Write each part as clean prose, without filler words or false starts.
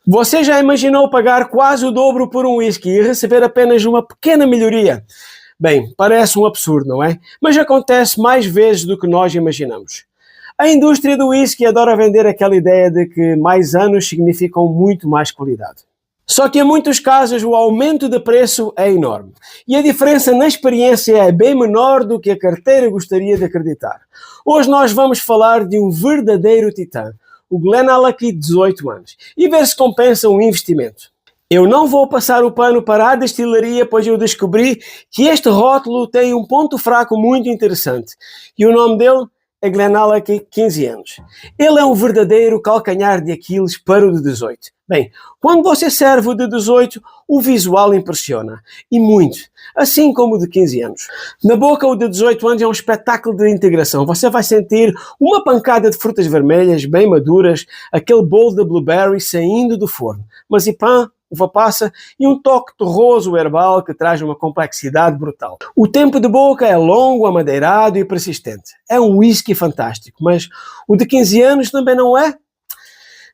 Você já imaginou pagar quase o dobro por um whisky e receber apenas uma pequena melhoria? Bem, parece um absurdo, não é? Mas acontece mais vezes do que nós imaginamos. A indústria do whisky adora vender aquela ideia de que mais anos significam muito mais qualidade. Só que em muitos casos o aumento de preço é enorme. E a diferença na experiência é bem menor do que a carteira gostaria de acreditar. Hoje nós vamos falar de um verdadeiro titã, o GlenAllachie 18 anos, e ver se compensa um investimento. Eu não vou passar o pano para a destilaria, pois eu descobri que este rótulo tem um ponto fraco muito interessante. E o nome dele é GlenAllachie 15 anos. Ele é um verdadeiro calcanhar de Aquiles para o de 18. Bem, quando você serve o de 18, o visual impressiona. E muito. Assim como o de 15 anos. Na boca, o de 18 anos é um espetáculo de integração. Você vai sentir uma pancada de frutas vermelhas bem maduras, aquele bolo de blueberry saindo do forno. Marzipan, uva passa e um toque terroso herbal que traz uma complexidade brutal. O tempo de boca é longo, amadeirado e persistente. É um whisky fantástico, mas o de 15 anos também não é?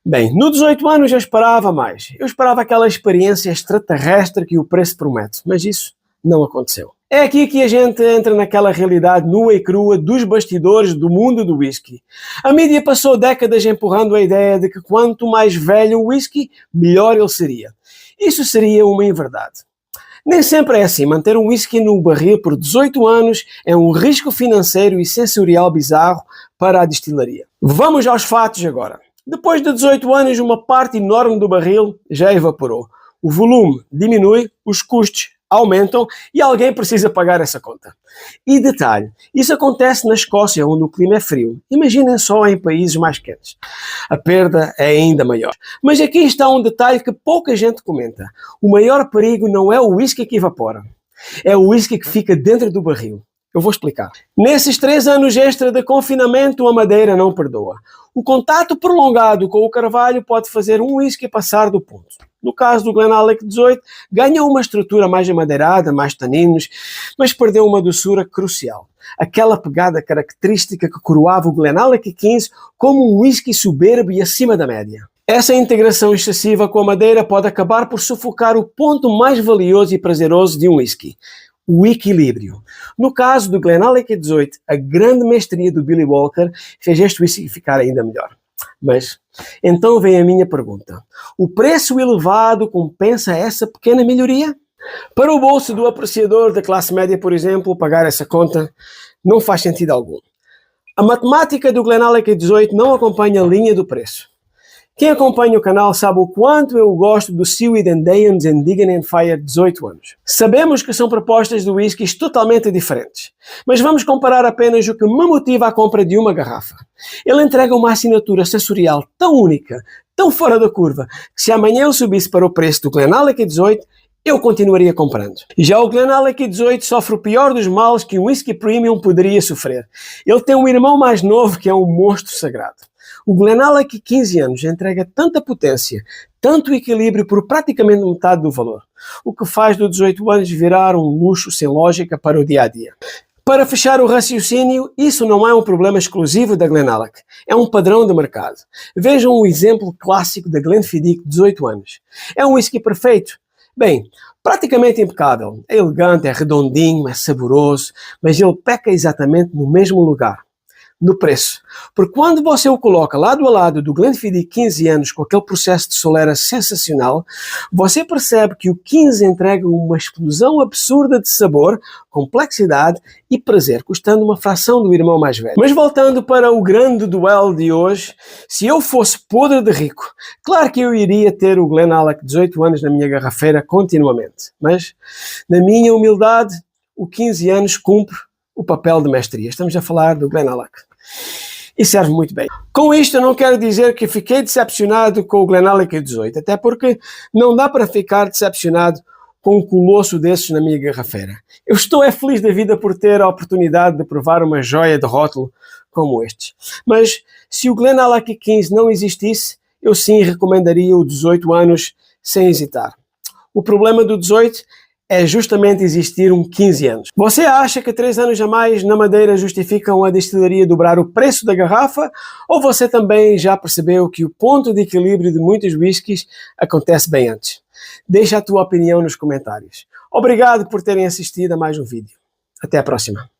Bem, no 18 anos eu esperava mais. Eu esperava aquela experiência extraterrestre que o preço promete, mas isso não aconteceu. É aqui que a gente entra naquela realidade nua e crua dos bastidores do mundo do whisky. A mídia passou décadas empurrando a ideia de que quanto mais velho o whisky, melhor ele seria. Isso seria uma inverdade. Nem sempre é assim. Manter um whisky no barril por 18 anos é um risco financeiro e sensorial bizarro para a destilaria. Vamos aos fatos agora. Depois de 18 anos, uma parte enorme do barril já evaporou. O volume diminui, os custos aumentam e alguém precisa pagar essa conta. E detalhe, isso acontece na Escócia, onde o clima é frio. Imaginem só em países mais quentes. A perda é ainda maior. Mas aqui está um detalhe que pouca gente comenta. O maior perigo não é o whisky que evapora. É o whisky que fica dentro do barril. Eu vou explicar. Nesses 3 anos extra de confinamento, a madeira não perdoa. O contato prolongado com o carvalho pode fazer um whisky passar do ponto. No caso do GlenAllachie 18, ganhou uma estrutura mais amadeirada, mais taninos, mas perdeu uma doçura crucial. Aquela pegada característica que coroava o GlenAllachie 15 como um whisky soberbo e acima da média. Essa integração excessiva com a madeira pode acabar por sufocar o ponto mais valioso e prazeroso de um whisky: o equilíbrio. No caso do GlenAllachie 18, a grande mestria do Billy Walker fez este whisky ficar ainda melhor. Mas, então vem a minha pergunta. O preço elevado compensa essa pequena melhoria? Para o bolso do apreciador da classe média, por exemplo, pagar essa conta não faz sentido algum. A matemática do GlenAllachie 18 não acompanha a linha do preço. Quem acompanha o canal sabe o quanto eu gosto do Seaweed and Dayton's Indignant Fire 18 anos. Sabemos que são propostas de whiskies totalmente diferentes, mas vamos comparar apenas o que me motiva à compra de uma garrafa. Ele entrega uma assinatura sensorial tão única, tão fora da curva, que se amanhã eu subisse para o preço do GlenAllachie 18, eu continuaria comprando. Já o GlenAllachie 18 sofre o pior dos males que um whisky premium poderia sofrer. Ele tem um irmão mais novo que é um monstro sagrado. O GlenAllachie 15 anos entrega tanta potência, tanto equilíbrio por praticamente metade do valor, o que faz do 18 anos virar um luxo sem lógica para o dia-a-dia. Para fechar o raciocínio, isso não é um problema exclusivo da GlenAllachie, é um padrão de mercado. Vejam um exemplo clássico da Glenfiddich 18 anos. É um whisky perfeito? Bem, praticamente impecável. É elegante, é redondinho, é saboroso, mas ele peca exatamente no mesmo lugar: no preço. Porque quando você o coloca lado a lado do Glenfiddich 15 anos com aquele processo de solera sensacional, você percebe que o 15 entrega uma explosão absurda de sabor, complexidade e prazer, custando uma fração do irmão mais velho. Mas voltando para o grande duelo de hoje, se eu fosse podre de rico, claro que eu iria ter o GlenAllachie 18 anos na minha garrafeira continuamente. Mas, na minha humildade, o 15 anos cumpre o papel de mestria. Estamos a falar do GlenAllachie. E serve muito bem. Com isto eu não quero dizer que fiquei decepcionado com o GlenAllachie 18, até porque não dá para ficar decepcionado com um colosso desses na minha garrafeira. Eu estou feliz da vida por ter a oportunidade de provar uma joia de rótulo como estes. Mas se o GlenAllachie 15 não existisse, eu sim recomendaria o 18 anos sem hesitar. O problema do 18 é justamente existir 15 anos. Você acha que 3 anos a mais na Madeira justificam a destilaria dobrar o preço da garrafa? Ou você também já percebeu que o ponto de equilíbrio de muitos whiskies acontece bem antes? Deixa a tua opinião nos comentários. Obrigado por terem assistido a mais um vídeo. Até a próxima.